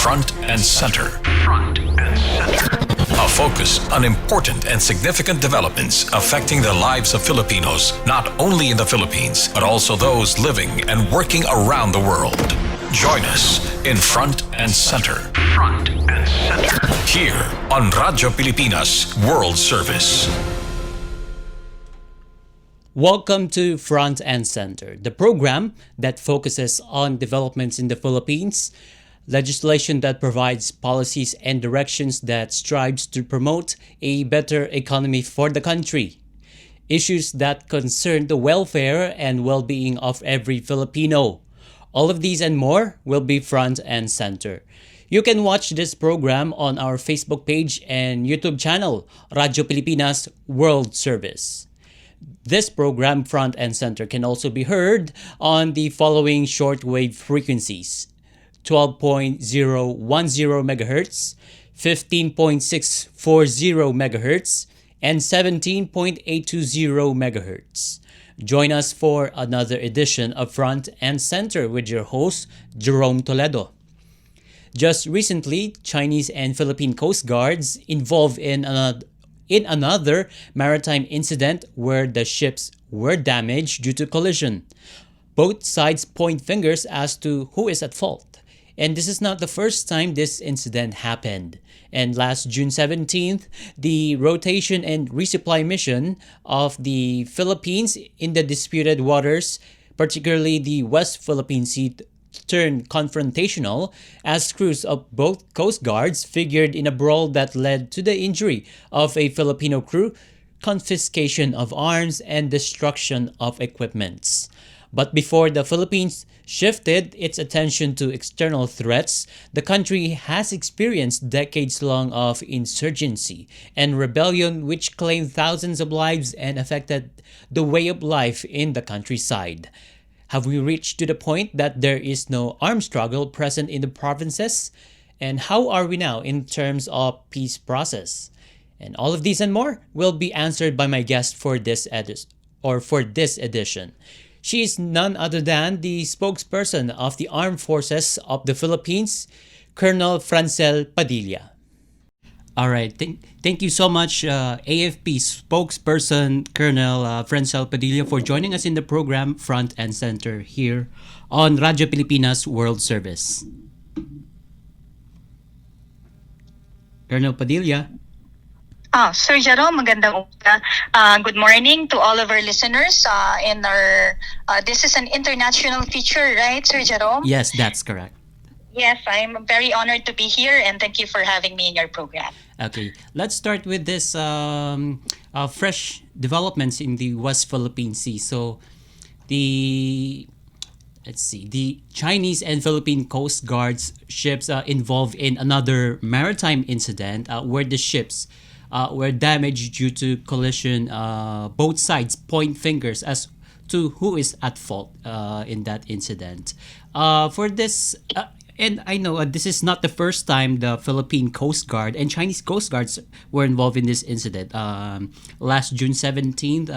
Front and Center. A focus on important and significant developments affecting the lives of Filipinos, not only in the Philippines, but also those living and working around the world. Join us in Front and Center. Here on Radyo Pilipinas World Service. Welcome to Front and Center, the program that focuses on developments in the Philippines, legislation that provides policies and directions that strives to promote a better economy for the country, issues that concern the welfare and well-being of every Filipino. All of these and more will be Front and Center. You can watch this program on our Facebook page and YouTube channel, Radyo Pilipinas World Service. This program, Front and Center, can also be heard on the following shortwave frequencies: 12.010 MHz, 15.640 MHz, and 17.820 MHz. Join us for another edition of Front and Center with your host, Jerome Toledo. Just recently, Chinese and Philippine Coast Guards involved in another maritime incident where the ships were damaged due to collision. Both sides point fingers as to who is at fault. And this is not the first time this incident happened. And last June 17th, the rotation and resupply mission of the Philippines in the disputed waters, particularly the West Philippine Sea, turned confrontational as crews of both Coast Guards figured in a brawl that led to the injury of a Filipino crew, confiscation of arms, and destruction of equipments. But before the Philippines shifted its attention to external threats, the country has experienced decades-long of insurgency and rebellion which claimed thousands of lives and affected the way of life in the countryside. Have we reached to the point that there is no armed struggle present in the provinces? And how are we now in terms of peace process? And all of these and more will be answered by my guest for this edition. She is none other than the spokesperson of the Armed Forces of the Philippines, Colonel Francel Padilla. All right. Thank you so much, AFP spokesperson Colonel Francel Padilla, for joining us in the program Front and Center here on Radyo Pilipinas World Service. Colonel Padilla. Sir Jerome, magandang umaga. Good morning to all of our listeners. This is an international feature, right, Sir Jerome? Yes, that's correct. Yes, I'm very honored to be here and thank you for having me in your program. Okay, let's start with this fresh developments in the West Philippine Sea. So, the Chinese and Philippine Coast Guards ships involved in another maritime incident where the ships were damaged due to collision. Both sides point fingers as to who is at fault in that incident. For this. And I know this is not the first time the Philippine Coast Guard and Chinese Coast Guards were involved in this incident. Last June 17th,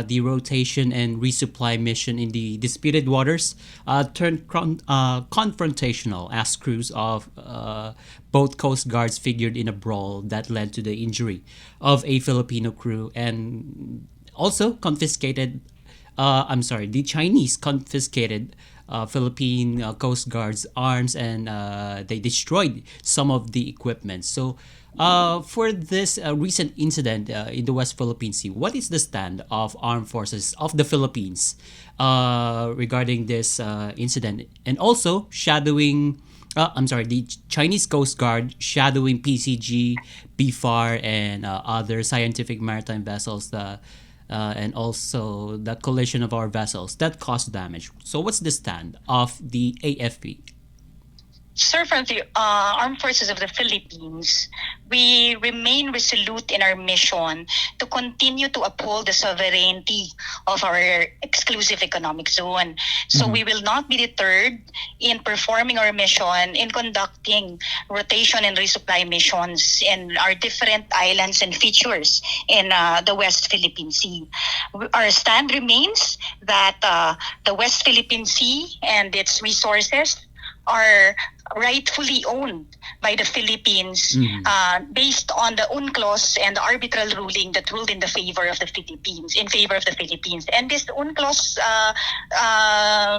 the rotation and resupply mission in the disputed waters turned confrontational as crews of both Coast Guards figured in a brawl that led to the injury of a Filipino crew and also confiscated. The Chinese confiscated Philippine Coast Guard's arms and they destroyed some of the equipment. So, for this recent incident in the West Philippine Sea, what is the stand of Armed Forces of the Philippines regarding this incident? And also, the Chinese Coast Guard shadowing PCG, BFAR, and other scientific maritime vessels and also the collision of our vessels that caused damage. So what's the stand of the AFP? Sir, from the Armed Forces of the Philippines, we remain resolute in our mission to continue to uphold the sovereignty of our exclusive economic zone. So we will not be deterred in performing our mission in conducting rotation and resupply missions in our different islands and features in the West Philippine Sea. Our stand remains that the West Philippine Sea and its resources are rightfully owned by the Philippines based on the UNCLOS and the arbitral ruling that ruled in the favor of the Philippines, in favor of the Philippines. And this UNCLOS,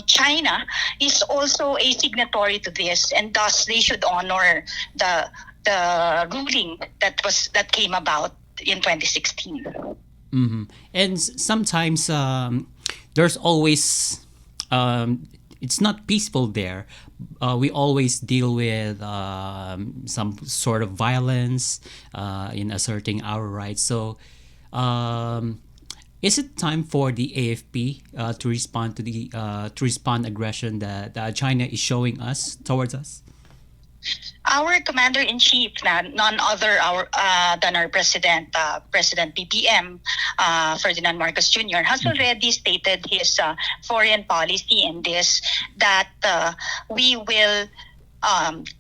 China is also a signatory to this, and thus they should honor the ruling that came about in 2016. And sometimes there's always it's not peaceful there. We always deal with some sort of violence in asserting our rights. So, is it time for the AFP to respond to the aggression that China is showing us towards us? Our commander-in-chief, none other than our president, President BBM, Ferdinand Marcos Jr., has already stated his foreign policy in this, that we will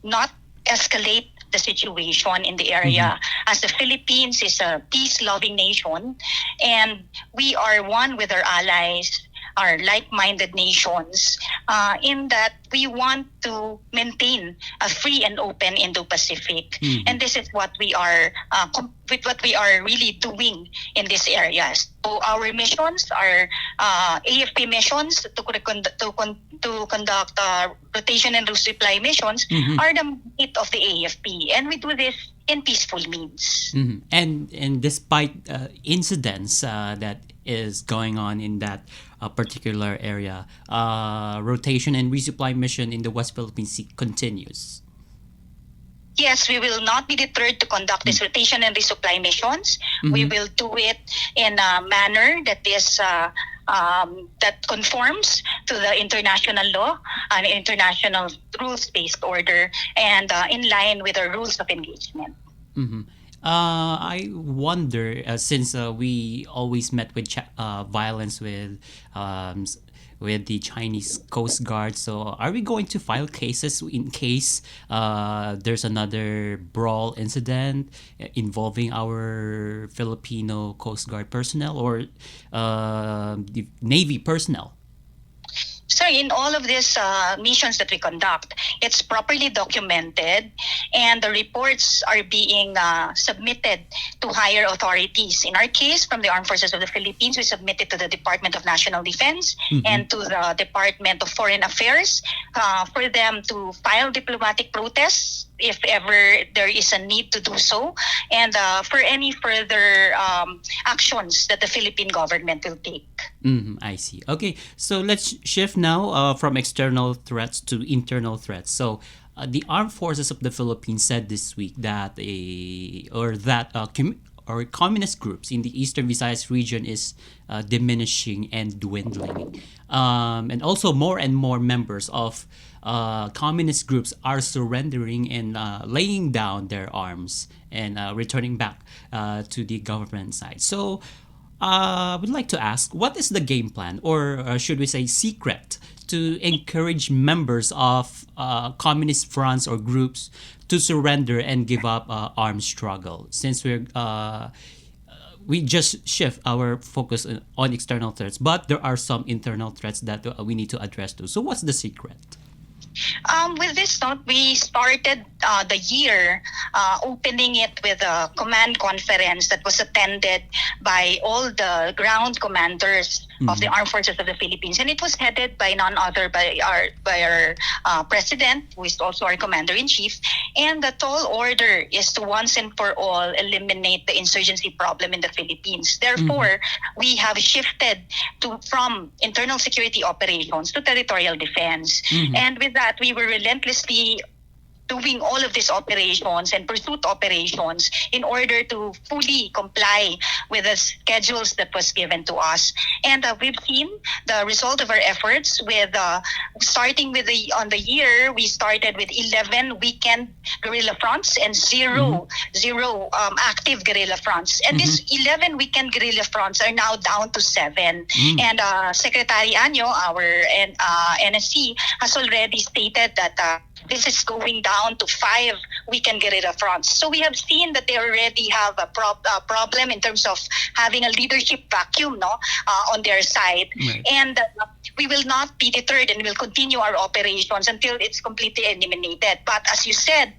not escalate the situation in the area, as the Philippines is a peace-loving nation, and we are one with our allies, our like-minded nations, in that we want to maintain a free and open Indo-Pacific, and this is what we are with what we are really doing in these areas. So our missions, our AFP missions to conduct rotation and resupply missions are the meat of the AFP, and we do this in peaceful means. And despite incidents that is going on in that particular area, rotation and resupply mission in the West Philippine Sea continues. Yes, we will not be deterred to conduct this rotation and resupply missions. We will do it in a manner that is that conforms to the international law and international rules-based order, and in line with our rules of engagement. I wonder, since we always met with violence with the Chinese Coast Guard, so are we going to file cases in case there's another brawl incident involving our Filipino Coast Guard personnel or the Navy personnel? So in all of these missions that we conduct, it's properly documented, and the reports are being submitted to higher authorities. In our case, from the Armed Forces of the Philippines, we submitted to the Department of National Defense and to the Department of Foreign Affairs for them to file diplomatic protests if ever there is a need to do so, and for any further actions that the Philippine government will take. I see. Okay, so let's shift now from external threats to internal threats. So, the Armed Forces of the Philippines said this week that communist groups in the Eastern Visayas region is diminishing and dwindling, and also more and more members of communist groups are surrendering and laying down their arms and returning back to the government side. So, I would like to ask, what is the game plan, or should we say secret, to encourage members of communist fronts or groups to surrender and give up armed struggle? Since we just shift our focus on external threats, but there are some internal threats that we need to address too. So what's the secret? With this note, we started the year opening it with a command conference that was attended by all the ground commanders of the Armed Forces of the Philippines, and it was headed by none other by our president, who is also our commander-in-chief. And the tall order is to once and for all eliminate the insurgency problem in the Philippines. Therefore, we have shifted from internal security operations to territorial defense, and with that, we were relentlessly doing all of these operations and pursuit operations in order to fully comply with the schedules that was given to us. And we've seen the result of our efforts with starting with on the year, we started with 11 weekend guerrilla fronts and zero active guerrilla fronts. And these 11 weekend guerrilla fronts are now down to 7. And Secretary Anyo, our NSC, has already stated that this is going down to 5 weekend guerrilla fronts. So we have seen that they already have a problem in terms of having a leadership vacuum, on their side. Right. And we will not be deterred, and will continue our operations until it's completely eliminated. But as you said,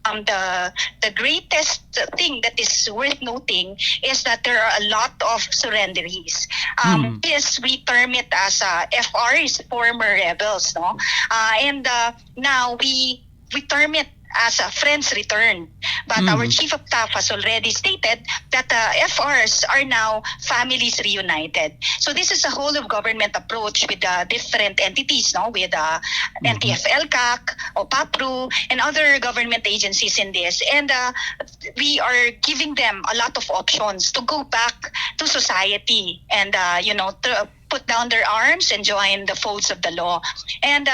the greatest thing that is worth noting is that there are a lot of surrenderies. Yes, we term it as FRs, former rebels, no? And now we term it as a friend's return. But our chief of staff has already stated that FRs are now families reunited. So this is a whole of government approach with different entities, no, with NTF-ELCAC, OPAPRU, and other government agencies in this. And we are giving them a lot of options to go back to society and, to put down their arms and join the folds of the law. And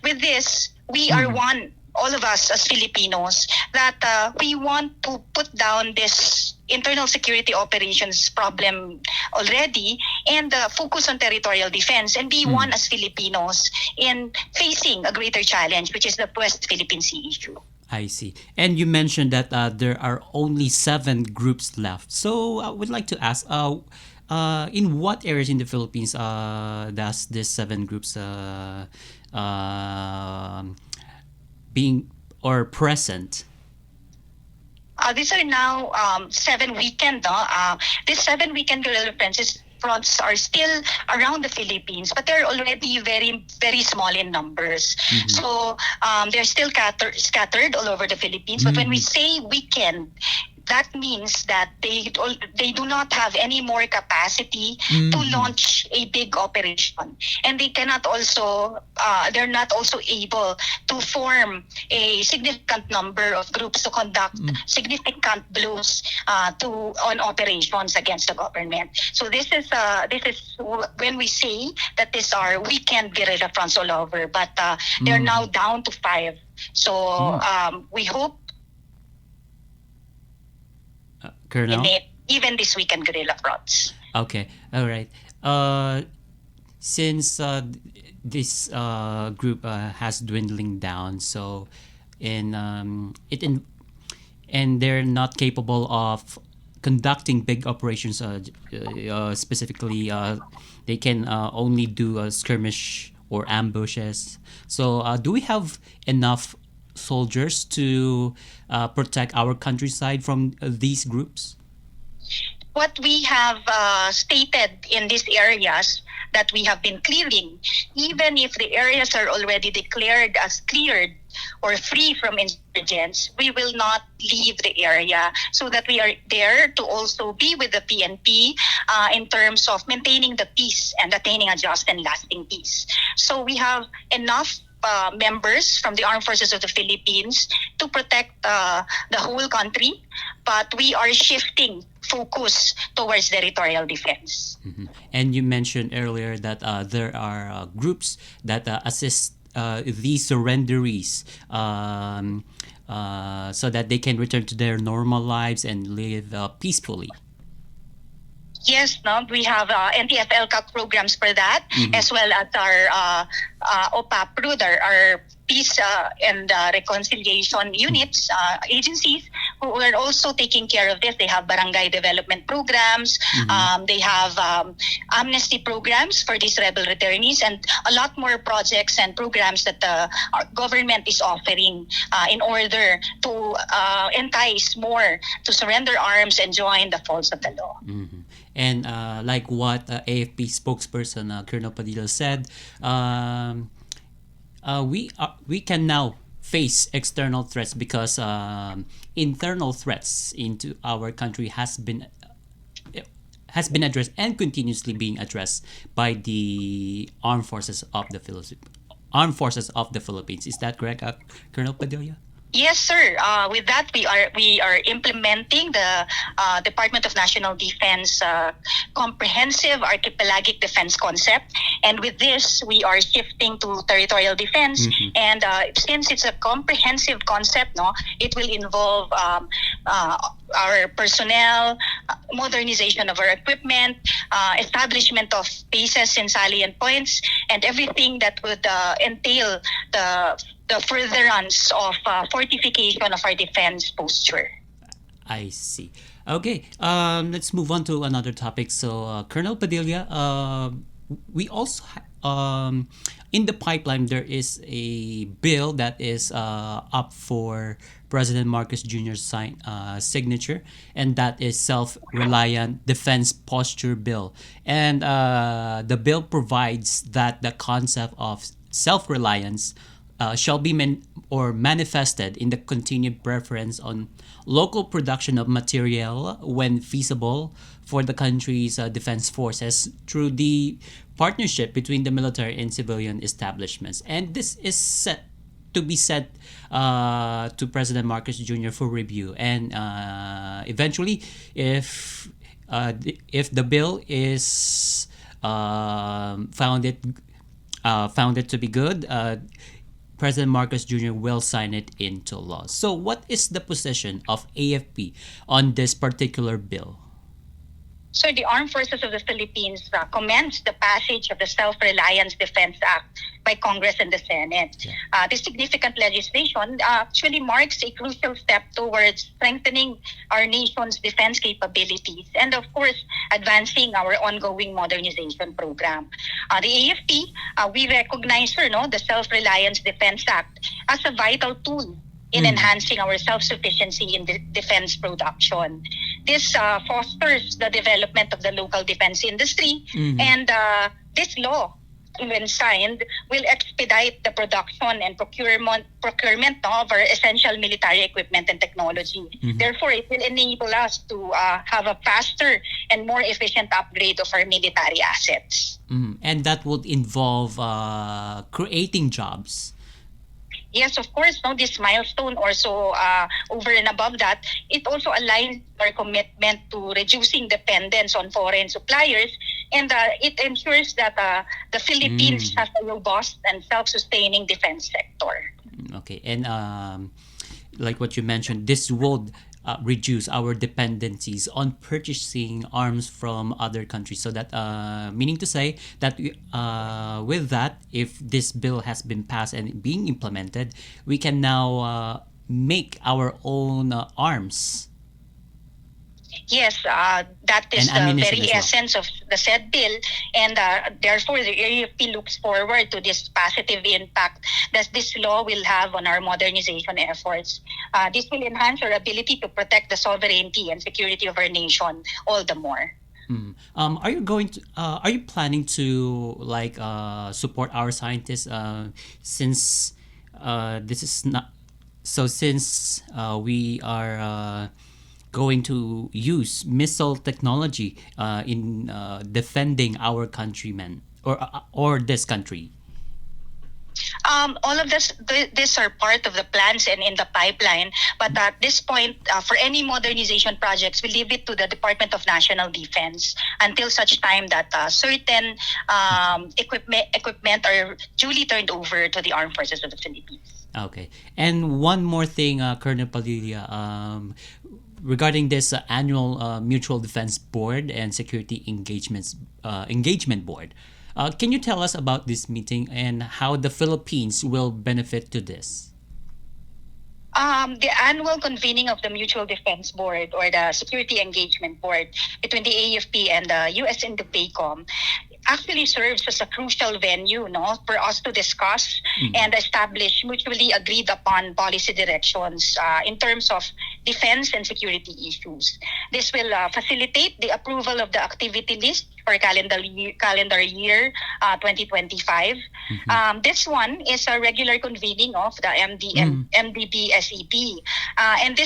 with this, we are one, all of us as Filipinos, that we want to put down this internal security operations problem already and focus on territorial defense and be one as Filipinos in facing a greater challenge, which is the West Philippine Sea issue. I see. And you mentioned that there are only 7 groups left. So I would like to ask, in what areas in the Philippines does this 7 groups being or present? These are now 7 weekend. These 7 weekend guerrilla fronts are still around the Philippines, but they're already very, very small in numbers. So they're still scattered all over the Philippines. But when we say weekend, that means that they do not have any more capacity to launch a big operation, and they cannot also they're not also able to form a significant number of groups to conduct significant blows on operations against the government. So this is when we say that these are weekend guerrilla fronts all over, but they're now down to 5. So we hope. Colonel? Even this weekend guerrilla fronts. Okay, all right. Since this group has dwindling down, so and they're not capable of conducting big operations. Specifically, they can only do skirmish or ambushes. So, do we have enough soldiers to protect our countryside from these groups? What we have stated in these areas that we have been clearing, even if the areas are already declared as cleared or free from insurgents, we will not leave the area, so that we are there to also be with the PNP in terms of maintaining the peace and attaining a just and lasting peace. So we have enough members from the Armed Forces of the Philippines to protect the whole country, but we are shifting focus towards territorial defense. And you mentioned earlier that there are groups that assist these surrenderies so that they can return to their normal lives and live peacefully. Yes, we have NTF-ELCAC programs for that, as well as our OPAPRU, our peace and reconciliation units, agencies who are also taking care of this. They have barangay development programs, they have amnesty programs for these rebel returnees, and a lot more projects and programs that our government is offering in order to entice more to surrender arms and join the folds of the law. And like what AFP spokesperson Colonel Padilla said, we can now face external threats because internal threats into our country has been addressed and continuously being addressed by the armed forces of the Philippines. Is that correct, Colonel Padilla? Yes, sir. With that, we are implementing the Department of National Defense comprehensive archipelagic defense concept, and with this, we are shifting to territorial defense. And since it's a comprehensive concept, it will involve our personnel, modernization of our equipment, establishment of bases in salient points, and everything that would entail the furtherance of fortification of our defense posture. I see. Okay, let's move on to another topic. So, Colonel Padilla, we also in the pipeline there is a bill that is up for President Marcos Jr.'s signature, and that is Self-Reliant Defense Posture Bill. And the bill provides that the concept of self-reliance shall be manifested in the continued preference on local production of material when feasible for the country's defense forces through the partnership between the military and civilian establishments. And this is set to be sent to President Marcos Jr. for review. And eventually, if the bill is founded to be good, President Marcos Jr. will sign it into law. So, what is the position of AFP on this particular bill? So the Armed Forces of the Philippines commends the passage of the Self-Reliance Defense Act by Congress and the Senate. Yeah. This significant legislation actually marks a crucial step towards strengthening our nation's defense capabilities and, of course, advancing our ongoing modernization program. The AFP, we recognize the Self-Reliance Defense Act as a vital tool in enhancing our self-sufficiency in defense production. This fosters the development of the local defense industry, and this law, when signed, will expedite the production and procurement of our essential military equipment and technology. Therefore, it will enable us to have a faster and more efficient upgrade of our military assets. And that would involve creating jobs. Yes, of course, this milestone also over and above that, it also aligns our commitment to reducing dependence on foreign suppliers, and it ensures that the Philippines has a robust and self-sustaining defense sector. Okay, and like what you mentioned, this would reduce our dependencies on purchasing arms from other countries. So that, meaning to say that with that, if this bill has been passed and being implemented, we can now make our own arms. Yes, that is the very essence of the said bill, and therefore the AFP looks forward to this positive impact that this law will have on our modernization efforts. This will enhance our ability to protect the sovereignty and security of our nation all the more. Are you planning to support our scientists since this is not so since we are going to use missile technology in defending our countrymen or this country? All of this are part of the plans and in the pipeline. But at this point, for any modernization projects, we leave it to the Department of National Defense until such time that certain equipment are duly turned over to the Armed Forces of the Philippines. Okay. And one more thing, Colonel Padilla, regarding this annual Mutual Defense Board and Security Engagement Board. Can you tell us about this meeting and how the Philippines will benefit to this? The annual convening of the Mutual Defense Board or the Security Engagement Board between the AFP and the U.S. INDOPACOM actually serves as a crucial venue for us to discuss and establish mutually agreed upon policy directions in terms of defense and security issues. This will facilitate the approval of the activity list for calendar year 2025. This one is a regular convening of the MDB SEP, and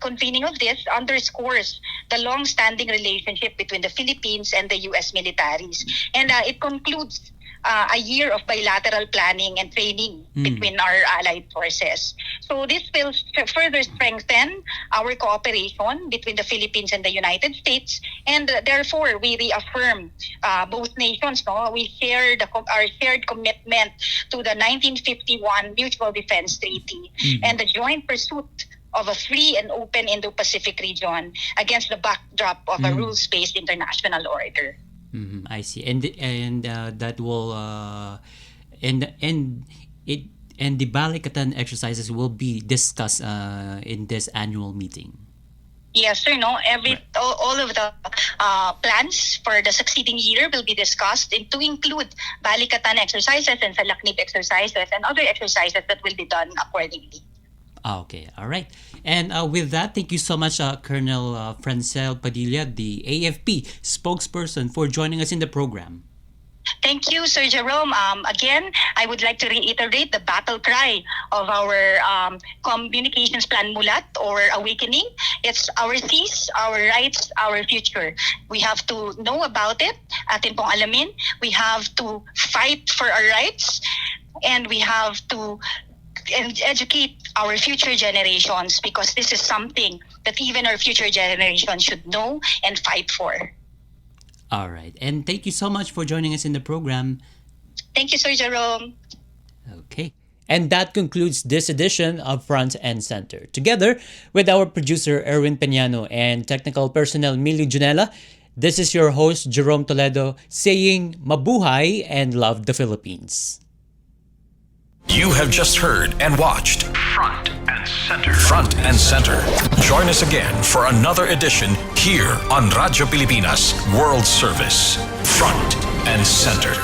convening of this underscores the long-standing relationship between the Philippines and the U.S. militaries, and it concludes a year of bilateral planning and training between our allied forces. So this will further strengthen our cooperation between the Philippines and the United States, and therefore we reaffirm both nations. No, we share our shared commitment to the 1951 Mutual Defense Treaty and the joint pursuit of a free and open Indo-Pacific region against the backdrop of a rules-based international order. I see, and that will and the Balikatan exercises will be discussed in this annual meeting. Yes, sir. No, all of the plans for the succeeding year will be discussed to include Balikatan exercises and Salaknib exercises and other exercises that will be done accordingly. Okay, all right. And with that, thank you so much, Colonel Francel Padilla, the AFP spokesperson, for joining us in the program. Thank you, Sir Jerome. Again, I would like to reiterate the battle cry of our communications plan mulat or awakening. It's our seas, our rights, our future. We have to know about it, atin pong alamin. We have to fight for our rights, and we have to educate our future generations, because this is something that even our future generations should know and fight for. All right. And thank you so much for joining us in the program. Thank you, Sir Jerome. Okay. And that concludes this edition of Front and Center. Together with our producer, Erwin Peñano, and technical personnel, Mili Junella, this is your host, Jerome Toledo, saying mabuhay and love the Philippines. You have just heard and watched Front and Center. Front and Center. Join us again for another edition here on Radyo Pilipinas World Service. Front and Center.